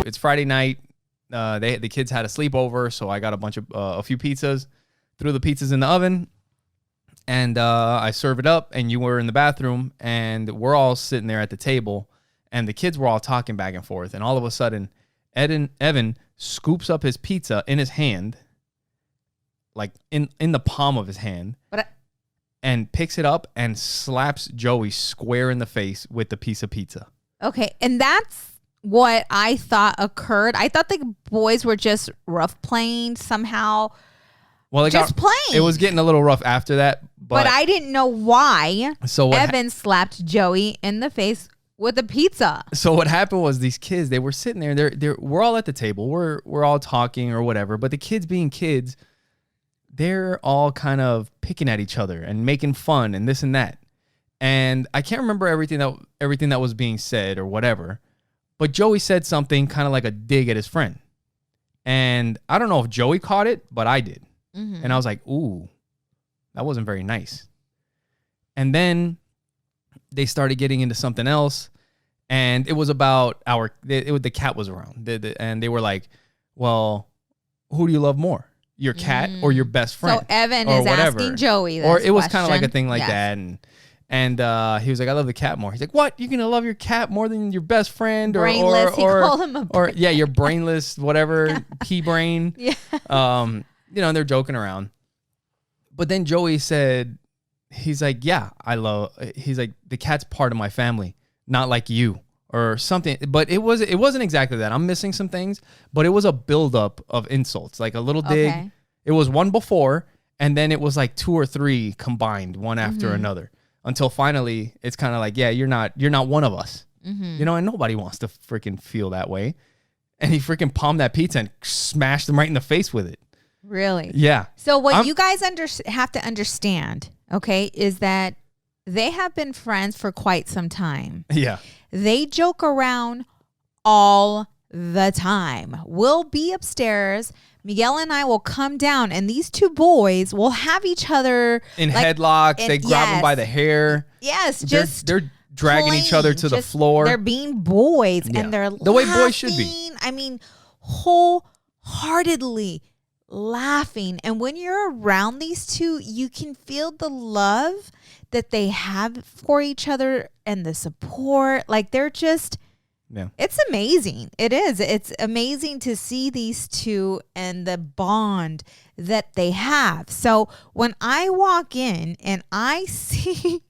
it's Friday night. The kids had a sleepover, so I got a few pizzas, threw the pizzas in the oven, and I serve it up. And you were in the bathroom, and we're all sitting there at the table, and the kids were all talking back and forth. And all of a sudden, Evan scoops up his pizza in his hand, like in the palm of his hand, and picks it up and slaps Joey square in the face with the piece of pizza. Okay, and that's what I thought occurred. I thought the boys were just rough playing somehow. Well, playing. It was getting a little rough after that, but I didn't know why. So Evan slapped Joey in the face with a pizza. So what happened was these kids, they were sitting there. We're all at the table. We're all talking or whatever. But the kids being kids, they're all kind of picking at each other and making fun and this and that. And I can't remember everything that was being said or whatever. But Joey said something kind of like a dig at his friend. And I don't know if Joey caught it, but I did. Mm-hmm. And I was like, ooh, that wasn't very nice. And then they started getting into something else. And it was about the cat was around. And they were like, well, who do you love more? Your cat or your best friend? So Evan is asking Joey this Or it was kind of question. like a thing like that. And he was like, I love the cat more. He's like, what? You're going to love your cat more than your best friend? Brainless. He called him a or yeah, your brainless, whatever, pea brain. Yeah. And they're joking around. But then Joey said, he's like, yeah, he's like, the cat's part of my family, not like you or something. But it wasn't exactly that. I'm missing some things, but it was a buildup of insults, like a little dig. Okay. It was one before, and then it was like 2 or 3 combined, one after another. Until finally, it's kind of like, yeah, you're not one of us. Mm-hmm. And nobody wants to freaking feel that way. And he freaking palmed that pizza and smashed him right in the face with it. Really? Yeah. So what you guys have to understand, okay, is that they have been friends for quite some time. Yeah. They joke around all the time. We'll be upstairs. Miguel and I will come down, and these 2 boys will have each other in headlocks. They grab them by the hair. Yes, they're dragging each other to the floor. They're being boys, and they're the way boys should be. I mean, wholeheartedly laughing. And when you're around these 2, you can feel the love that they have for each other and the support. Like they're just. Yeah. It's amazing. It is. It's amazing to see these 2 and the bond that they have. So when I walk in and I see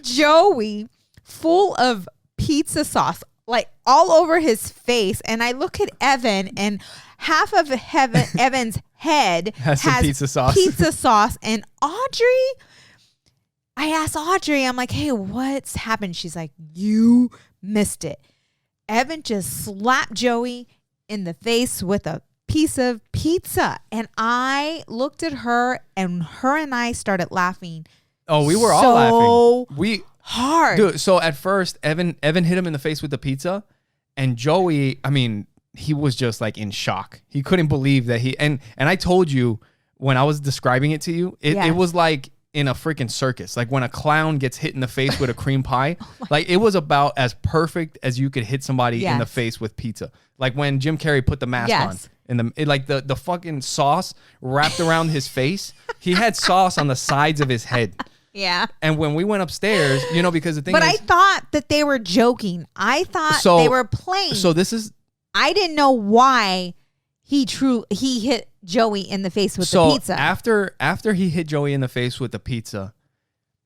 Joey full of pizza sauce, like all over his face, and I look at Evan and half of Evan's head has pizza sauce. And Audrey, I asked Audrey, I'm like, hey, what's happened? She's like, you missed it. Evan just slapped Joey in the face with a piece of pizza. And I looked at her, and I started laughing. Oh, we were all laughing. Hard. Dude, so at first, Evan hit him in the face with the pizza. And Joey, I mean, he was just like in shock. He couldn't believe that and I told you when I was describing it to you, it was like in a freaking circus, like when a clown gets hit in the face with a cream pie. Like it was about as perfect as you could hit somebody in the face with pizza. Like when Jim Carrey put the mask on and the fucking sauce wrapped around his face. He had sauce on the sides of his head. Yeah. And when we went upstairs, because the thing I thought that they were joking. I thought they were playing. So I didn't know why he hit Joey in the face with the pizza. After he hit Joey in the face with the pizza,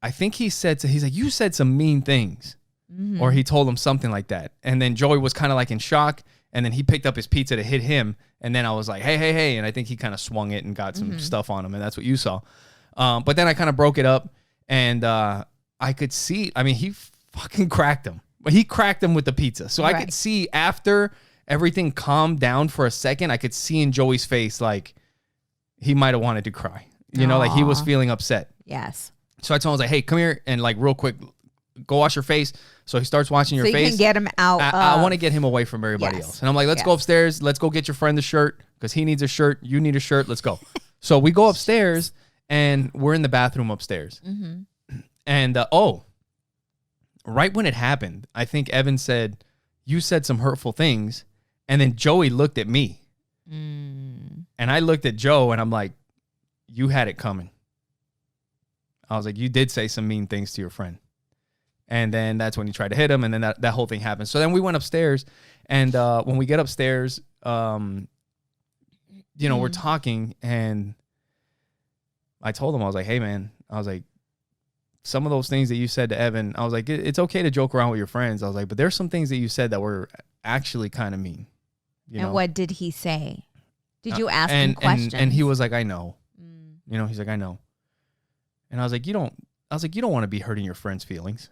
I think he's like, you said some mean things. Mm-hmm. Or he told him something like that. And then Joey was kind of like in shock. And then he picked up his pizza to hit him. And then I was like, hey. And I think he kind of swung it and got some stuff on him. And that's what you saw. But then I kind of broke it up. And I could see, I mean, he fucking cracked him. But he cracked him with the pizza. So I could see after everything calmed down for a second, I could see in Joey's face, like, he might have wanted to cry. Like he was feeling upset. Yes. So I told him, I was like, hey, come here and like real quick, go wash your face. So he starts washing your face. So you can get him out. I want to get him away from everybody else. And I'm like, let's go upstairs. Let's go get your friend a shirt because he needs a shirt. You need a shirt. Let's go. So we go upstairs and we're in the bathroom upstairs. Mm-hmm. And, right when it happened, I think Evan said, you said some hurtful things. And then Joey looked at me. And I looked at Joe and I'm like, you had it coming. I was like, you did say some mean things to your friend. And then that's when he tried to hit him. And then that whole thing happened. So then we went upstairs. And when we get upstairs, we're talking. And I told him, I was like, hey, man, I was like, some of those things that you said to Evan, I was like, it's okay to joke around with your friends. I was like, but there's some things that you said that were actually kind of mean. And what did he say? Did you ask him questions? And he was like, I know. He's like, I know. And I was like, you don't want to be hurting your friend's feelings.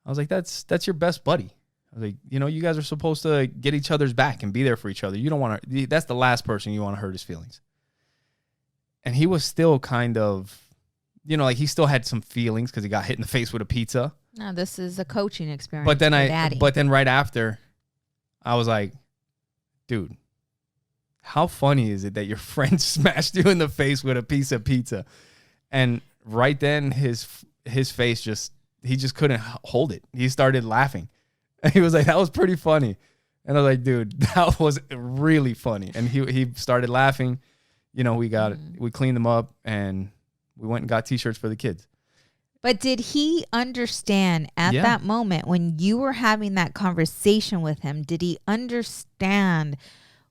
I was like, that's your best buddy. I was like, you guys are supposed to get each other's back and be there for each other. You don't want to, that's the last person you want to hurt his feelings. And he was still kind of, he still had some feelings because he got hit in the face with a pizza. No, this is a coaching experience. But then right after, I was like, dude, how funny is it that your friend smashed you in the face with a piece of pizza? And right then his face he just couldn't hold it. He started laughing. And he was like, that was pretty funny. And I was like, dude, that was really funny. And he started laughing. We cleaned them up and we went and got t-shirts for the kids. But did he understand at that moment when you were having that conversation with him, did he understand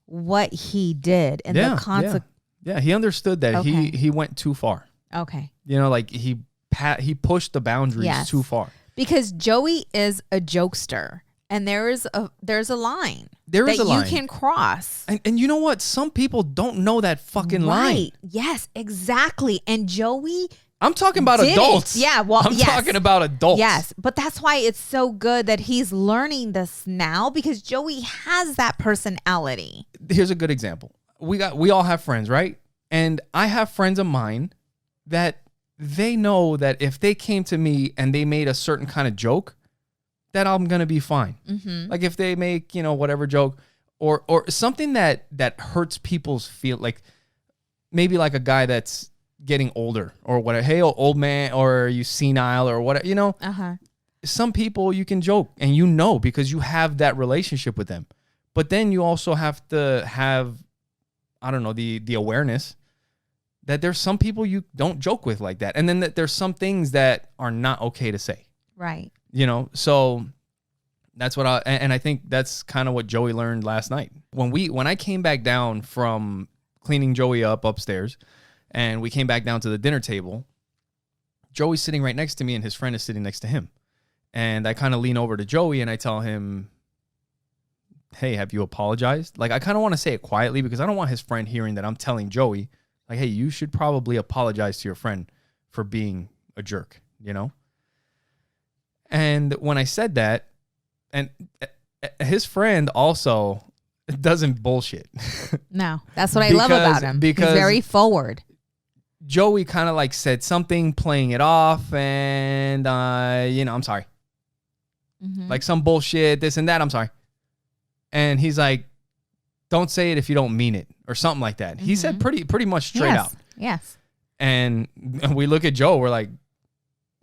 what he did and the consequence? Yeah, he understood that he went too far. Okay. He pushed the boundaries too far. Because Joey is a jokester and there's a line you can cross. And you know what? Some people don't know that fucking line. Yes, exactly. And Joey, I'm talking about adults. Yeah, well, I'm talking about adults. Yes, but that's why it's so good that he's learning this now because Joey has that personality. Here's a good example. We all have friends, right? And I have friends of mine that they know that if they came to me and they made a certain kind of joke, that I'm going to be fine. Mm-hmm. Like if they make, whatever joke or something that hurts people's feel, like maybe like a guy that's getting older or whatever. Hey, old man, or are you senile or whatever, Some people you can joke and because you have that relationship with them. But then you also have to have, I don't know, the awareness that there's some people you don't joke with like that. And then that there's some things that are not okay to say. Right. So that's what I think that's kind of what Joey learned last night. When I came back down from cleaning Joey up upstairs and we came back down to the dinner table, Joey's sitting right next to me and his friend is sitting next to him. And I kind of lean over to Joey and I tell him, hey, have you apologized? Like, I kind of want to say it quietly because I don't want his friend hearing that I'm telling Joey, like, hey, you should probably apologize to your friend for being a jerk, And when I said that, and his friend also doesn't bullshit. No, that's what I love about him. Because he's very forward. Joey kind of like said something, playing it off, and, I'm sorry. Mm-hmm. Like some bullshit, this and that, I'm sorry. And he's like, don't say it if you don't mean it, or something like that. Mm-hmm. He said pretty much straight out. Yes. And we look at Joe, we're like,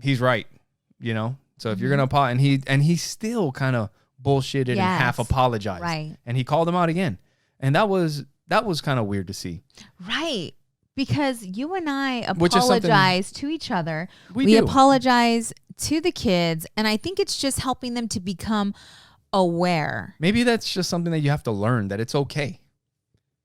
he's right, So if you're gonna apologize, and he still kind of bullshitted and half apologized, right? And he called him out again, and that was kind of weird to see, right? Because you and I apologize to each other. We apologize to the kids, and I think it's just helping them to become aware. Maybe that's just something that you have to learn, that it's okay,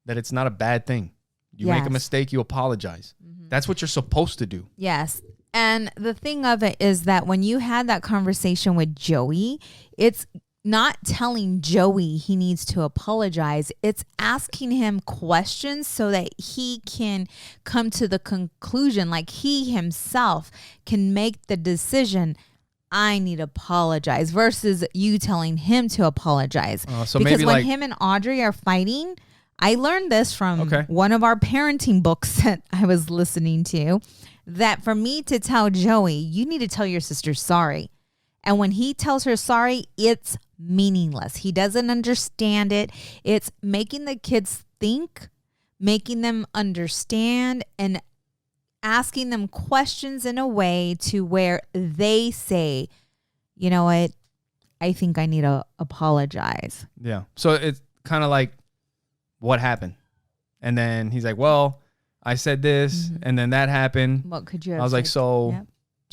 that it's not a bad thing. You make a mistake, you apologize. Mm-hmm. That's what you're supposed to do. Yes. And the thing of it is that when you had that conversation with Joey, it's not telling Joey he needs to apologize. It's asking him questions so that he can come to the conclusion, like he himself can make the decision, I need to apologize, versus you telling him to apologize. So because maybe when him and Audrey are fighting, I learned this from one of our parenting books that I was listening to, that for me to tell Joey, you need to tell your sister sorry. And when he tells her sorry, it's meaningless. He doesn't understand it. It's making the kids think, making them understand, and asking them questions in a way to where they say, you know what, I think I need to apologize. Yeah. So it's kind of like, what happened? And then he's like, well, I said this and then that happened. What could you have I was like, so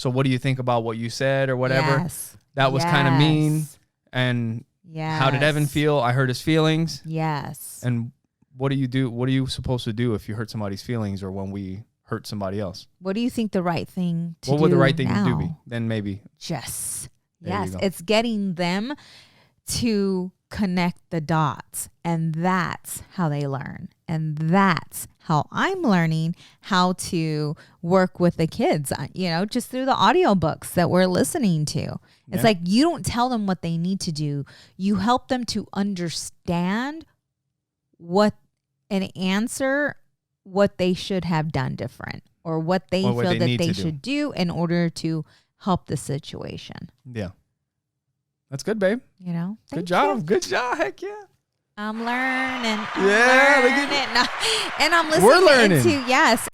what do you think about what you said or whatever? Yes. That was kind of mean. And how did Evan feel? I hurt his feelings. Yes. And what do you do? What are you supposed to do if you hurt somebody's feelings or when we hurt somebody else? What do you think the right thing to do? What would the right thing now? to do be? Then maybe. Yes. It's getting them to connect the dots, and that's how they learn. And that's how I'm learning how to work with the kids, just through the audiobooks that we're listening to. It's like you don't tell them what they need to do. You help them to understand what they should have done different or what they feel that they should do in order to help the situation. Yeah. That's good, babe. Good job. Good job. Heck yeah. I'm learning. And I'm listening. We're learning. Yes.